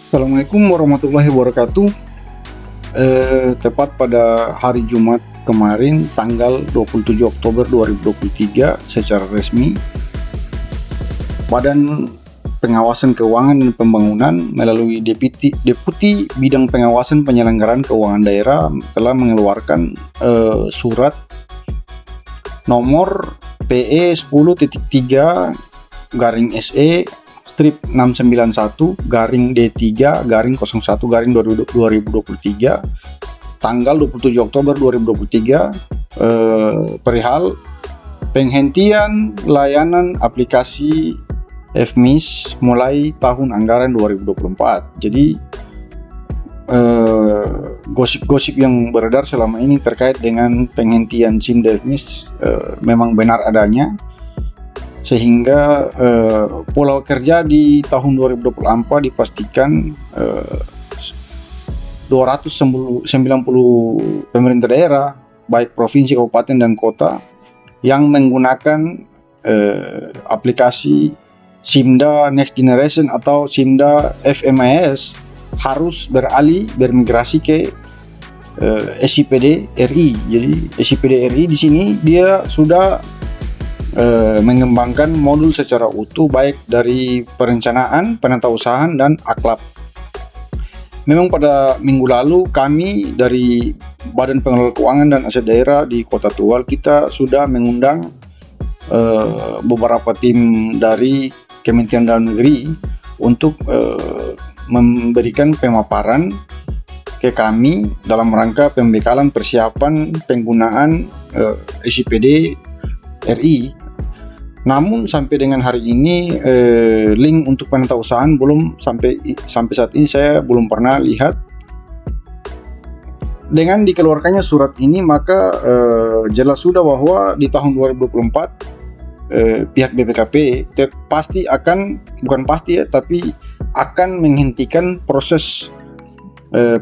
Assalamualaikum warahmatullahi wabarakatuh. Tepat pada hari Jumat kemarin, tanggal 27 Oktober 2023, secara resmi, Badan Pengawasan Keuangan dan Pembangunan melalui Deputi Bidang Pengawasan Penyelenggaraan Keuangan Daerah telah mengeluarkan surat nomor PE 10.3 garing SE strip 691 garing D3 garing 01 garing 2023 tanggal 27 Oktober 2023 perihal penghentian layanan aplikasi FMIS mulai tahun anggaran 2024. Jadi gosip-gosip yang beredar selama ini terkait dengan penghentian SIM FMIS memang benar adanya, sehingga pola kerja di tahun 2024 dipastikan 290 pemerintah daerah baik provinsi, kabupaten, dan kota yang menggunakan aplikasi SIMDA Next Generation atau SIMDA FMIS harus bermigrasi ke SIPD RI. Jadi SIPD RI di sini dia sudah mengembangkan modul secara utuh baik dari perencanaan, penatausahaan, dan akhlak. Memang pada minggu lalu kami dari Badan Pengelola Keuangan dan Aset Daerah di Kota Tual kita sudah mengundang beberapa tim dari Kementerian Dalam Negeri untuk memberikan pemaparan ke kami dalam rangka pembekalan persiapan penggunaan SIPD RI. Namun sampai dengan hari ini link untuk penatausahaan belum sampai saat ini saya belum pernah lihat. Dengan dikeluarkannya surat ini maka jelas sudah bahwa di tahun 2024 pihak BPKP pasti akan, bukan pasti ya, tapi akan menghentikan proses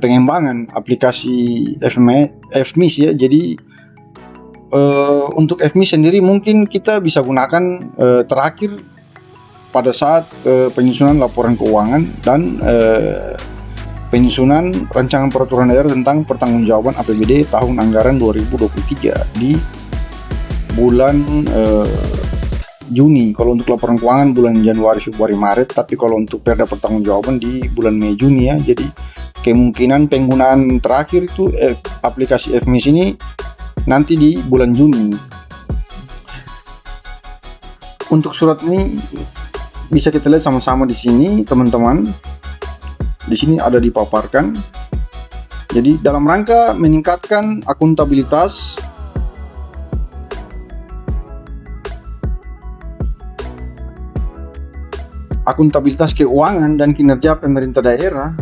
pengembangan aplikasi FMIS ya. Jadi untuk FMIS sendiri mungkin kita bisa gunakan terakhir pada saat penyusunan laporan keuangan dan penyusunan rancangan peraturan daerah tentang pertanggungjawaban APBD tahun anggaran 2023 di bulan Juni. Kalau untuk laporan keuangan bulan Januari, Februari, Maret, tapi kalau untuk perda pertanggungjawaban di bulan Mei, Juni ya. Jadi kemungkinan penggunaan terakhir itu aplikasi FMIS ini nanti di bulan Juni. Untuk surat ini bisa kita lihat sama-sama di sini, teman-teman. Di sini ada dipaparkan. Jadi dalam rangka meningkatkan akuntabilitas keuangan dan kinerja pemerintah daerah,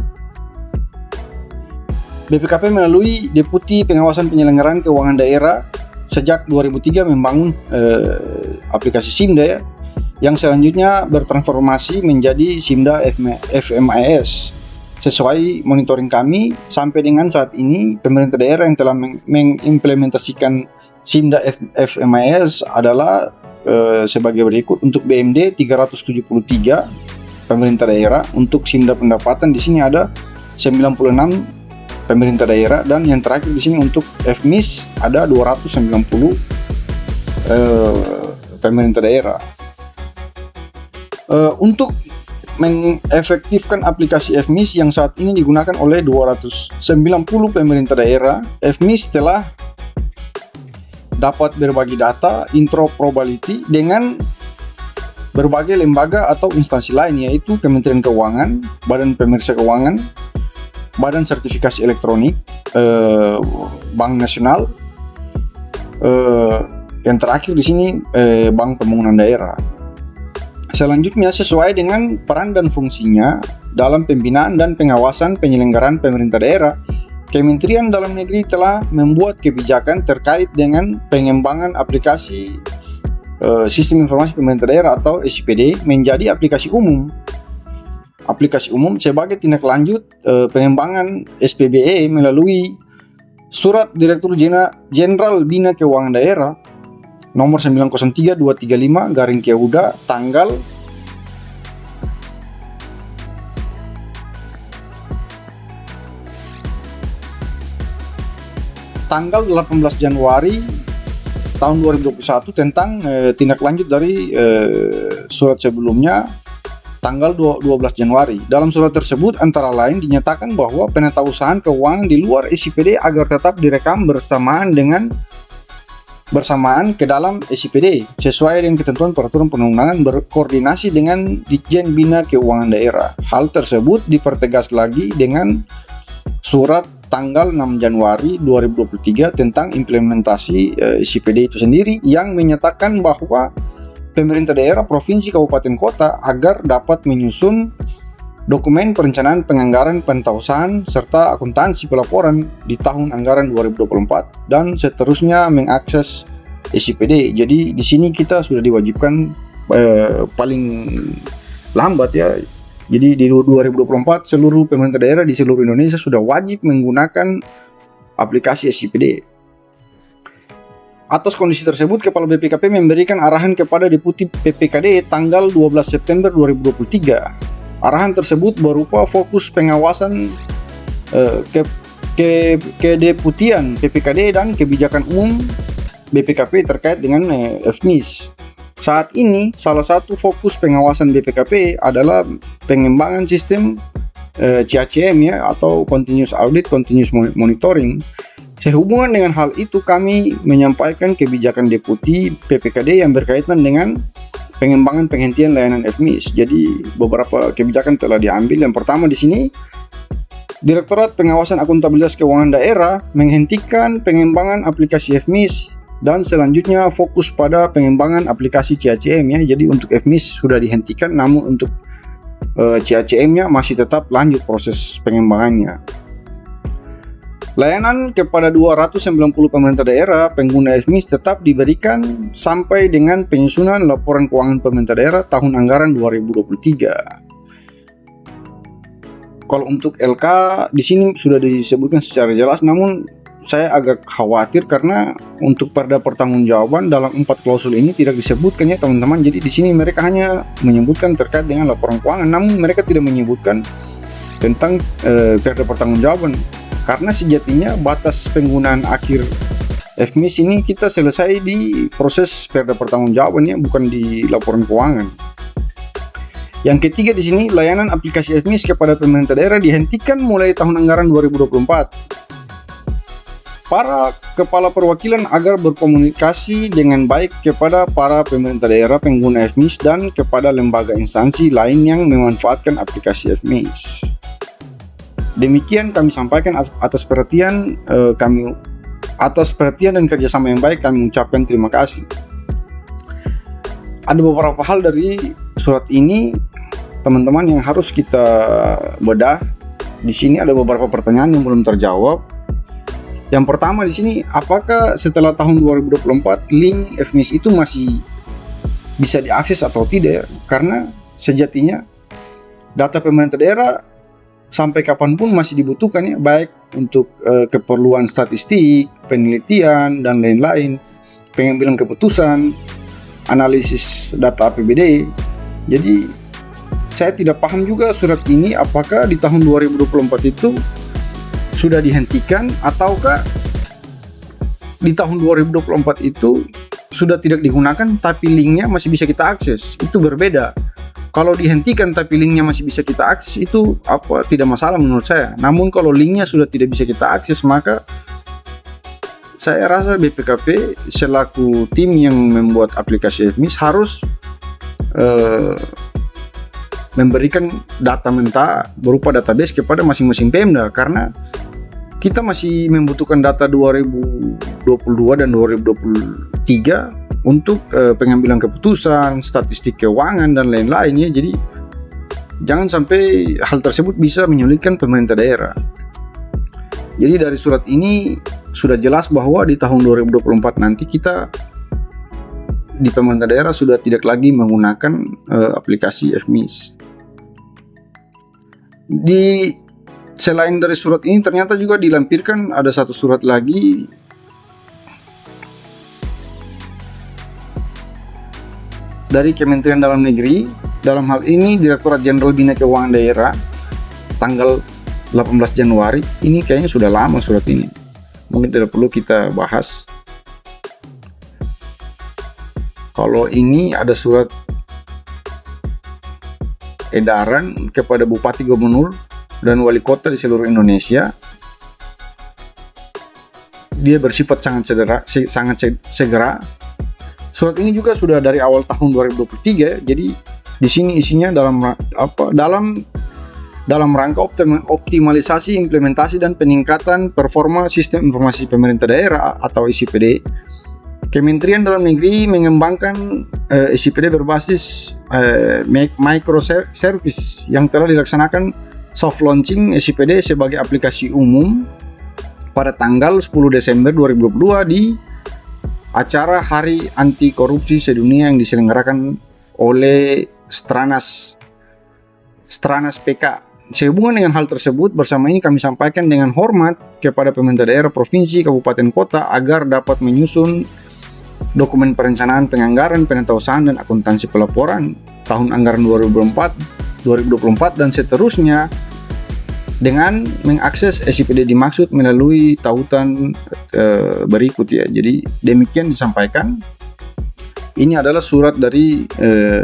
BPKP melalui Deputi Pengawasan Penyelenggaraan Keuangan Daerah sejak 2003 membangun aplikasi SIMDA ya, yang selanjutnya bertransformasi menjadi SIMDA FMIS. Sesuai monitoring kami, sampai dengan saat ini pemerintah daerah yang telah mengimplementasikan SIMDA FMIS adalah sebagai berikut. Untuk BMD 373 pemerintah daerah, untuk SIMDA pendapatan di sini ada 96 pemerintah daerah, dan yang terakhir di sini untuk FMIS ada 290 pemerintah daerah. Untuk mengefektifkan aplikasi FMIS yang saat ini digunakan oleh 290 pemerintah daerah, FMIS telah dapat berbagi data interoperability dengan berbagai lembaga atau instansi lain, yaitu Kementerian Keuangan, Badan Pemeriksa Keuangan, Badan Sertifikasi Elektronik, Bank Nasional, yang terakhir di sini Bank Pembangunan Daerah. Selanjutnya, sesuai dengan peran dan fungsinya dalam pembinaan dan pengawasan penyelenggaraan pemerintah daerah, Kementerian Dalam Negeri telah membuat kebijakan terkait dengan pengembangan aplikasi Sistem Informasi Pemerintah Daerah atau SIPD menjadi aplikasi umum. Aplikasi umum sebagai tindak lanjut pengembangan SPBE melalui Surat Direktur Jenderal Bina Keuangan Daerah nomor 903235 garing Keuda tanggal tanggal 18 Januari tahun 2021 tentang tindak lanjut dari surat sebelumnya tanggal 12 Januari. Dalam surat tersebut antara lain dinyatakan bahwa penatausahaan keuangan di luar SIPD agar tetap direkam bersamaan ke dalam SIPD sesuai dengan ketentuan peraturan perundang-undangan berkoordinasi dengan Ditjen Bina Keuangan Daerah. Hal tersebut dipertegas lagi dengan surat tanggal 6 Januari 2023 tentang implementasi SIPD itu sendiri yang menyatakan bahwa pemerintah daerah, provinsi, kabupaten, kota agar dapat menyusun dokumen perencanaan penganggaran pentausahaan serta akuntansi pelaporan di tahun anggaran 2024 dan seterusnya mengakses SIPD. Jadi di sini kita sudah diwajibkan paling lambat ya. Jadi di 2024 seluruh pemerintah daerah di seluruh Indonesia sudah wajib menggunakan aplikasi SIPD. Atas kondisi tersebut, Kepala BPKP memberikan arahan kepada Deputi PPKD tanggal 12 September 2023. Arahan tersebut berupa fokus pengawasan kedeputian PPKD dan kebijakan umum BPKP terkait dengan FMIS. Saat ini, salah satu fokus pengawasan BPKP adalah pengembangan sistem CACM ya, atau Continuous Audit, Continuous Monitoring. Sehubungan dengan hal itu, kami menyampaikan kebijakan Deputi PPKD yang berkaitan dengan pengembangan penghentian layanan FMIS. Jadi beberapa kebijakan telah diambil. Yang pertama di sini, Direktorat Pengawasan Akuntabilitas Keuangan Daerah menghentikan pengembangan aplikasi FMIS dan selanjutnya fokus pada pengembangan aplikasi CACM ya. Jadi untuk FMIS sudah dihentikan, namun untuk CACM-nya masih tetap lanjut proses pengembangannya. Layanan kepada 290 pemerintah daerah pengguna FMIS tetap diberikan sampai dengan penyusunan laporan keuangan pemerintah daerah tahun anggaran 2023. Kalau untuk LK di sini sudah disebutkan secara jelas, namun saya agak khawatir karena untuk perda pertanggungjawaban dalam 4 klausul ini tidak disebutkan ya teman-teman. Jadi di sini mereka hanya menyebutkan terkait dengan laporan keuangan, namun mereka tidak menyebutkan tentang perda pertanggungjawaban. Karena sejatinya batas penggunaan akhir FMIS ini kita selesai di proses perda pertanggungjawabannya, bukan di laporan keuangan. Yang ketiga di sini, layanan aplikasi FMIS kepada pemerintah daerah dihentikan mulai tahun anggaran 2024. Para kepala perwakilan agar berkomunikasi dengan baik kepada para pemerintah daerah pengguna FMIS dan kepada lembaga instansi lain yang memanfaatkan aplikasi FMIS. Demikian kami sampaikan atas perhatian dan kerjasama yang baik. Kami ucapkan terima kasih. Ada beberapa hal dari surat ini teman-teman yang harus kita bedah. Di sini ada beberapa pertanyaan yang belum terjawab. Yang pertama di sini, apakah setelah tahun 2024 link FMIS itu masih bisa diakses atau tidak? Karena sejatinya data pemerintah daerah sampai kapanpun masih dibutuhkan ya, baik untuk keperluan statistik, penelitian, dan lain-lain, pengambilan keputusan, analisis data APBD. Jadi saya tidak paham juga surat ini apakah di tahun 2024 itu sudah dihentikan ataukah di tahun 2024 itu sudah tidak digunakan tapi linknya masih bisa kita akses. Itu berbeda. Kalau dihentikan tapi linknya masih bisa kita akses, itu tidak masalah menurut saya. Namun kalau linknya sudah tidak bisa kita akses, maka saya rasa BPKP selaku tim yang membuat aplikasi FMIS harus memberikan data mentah berupa database kepada masing-masing Pemda, karena kita masih membutuhkan data 2022 dan 2023 untuk pengambilan keputusan, statistik keuangan, dan lain-lain ya. Jadi jangan sampai hal tersebut bisa menyulitkan pemerintah daerah. Jadi dari surat ini sudah jelas bahwa di tahun 2024 nanti kita di pemerintah daerah sudah tidak lagi menggunakan aplikasi FMIS. Selain dari surat ini, ternyata juga dilampirkan ada satu surat lagi dari Kementerian Dalam Negeri. Dalam hal ini Direktorat Jenderal Bina Keuangan Daerah tanggal 18 Januari. Ini kayaknya sudah lama surat ini. mungkin tidak perlu kita bahas. Kalau ini ada surat edaran kepada bupati, gubernur, dan wali kota di seluruh Indonesia. Dia bersifat sangat segera. Surat ini juga sudah dari awal tahun 2023. Jadi di sini isinya dalam rangka optimalisasi, implementasi, dan peningkatan performa sistem informasi pemerintah daerah atau SIPD. Kementerian Dalam Negeri mengembangkan SIPD berbasis microservice yang telah dilaksanakan soft launching SIPD sebagai aplikasi umum pada tanggal 10 Desember 2022 di acara Hari Anti Korupsi Sedunia yang diselenggarakan oleh Stranas PK. Sehubungan dengan hal tersebut, bersama ini kami sampaikan dengan hormat kepada pemerintah daerah, provinsi, kabupaten, kota agar dapat menyusun dokumen perencanaan penganggaran, penata usahaan, dan akuntansi pelaporan tahun anggaran 2024 dan seterusnya dengan mengakses SIPD dimaksud melalui tautan berikut ya. Jadi demikian disampaikan. Ini adalah surat dari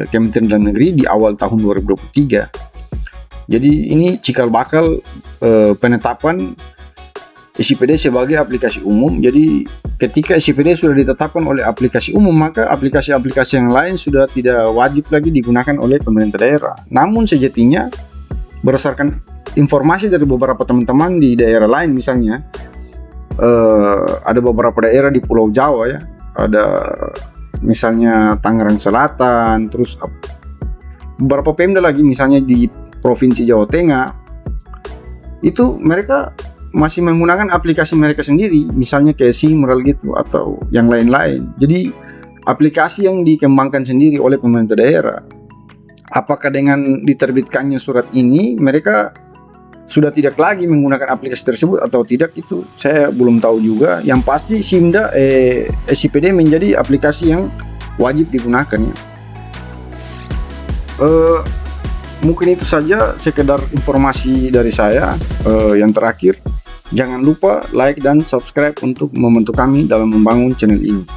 Kementerian Dalam Negeri di awal tahun 2023. Jadi ini cikal bakal penetapan SIPD sebagai aplikasi umum. Jadi ketika SIPD sudah ditetapkan oleh aplikasi umum, maka aplikasi-aplikasi yang lain sudah tidak wajib lagi digunakan oleh pemerintah daerah. Namun sejatinya berdasarkan informasi dari beberapa teman-teman di daerah lain, misalnya ada beberapa daerah di Pulau Jawa ya, ada misalnya Tangerang Selatan, terus beberapa Pemda lagi misalnya di Provinsi Jawa Tengah, itu mereka masih menggunakan aplikasi mereka sendiri, misalnya kayak Simral gitu atau yang lain-lain. Jadi aplikasi yang dikembangkan sendiri oleh pemerintah daerah. Apakah dengan diterbitkannya surat ini mereka sudah tidak lagi menggunakan aplikasi tersebut atau tidak, itu saya belum tahu juga. Yang pasti SIPD menjadi aplikasi yang wajib digunakan ya. Mungkin itu saja sekedar informasi dari saya. Yang terakhir, jangan lupa like dan subscribe untuk membantu kami dalam membangun channel ini.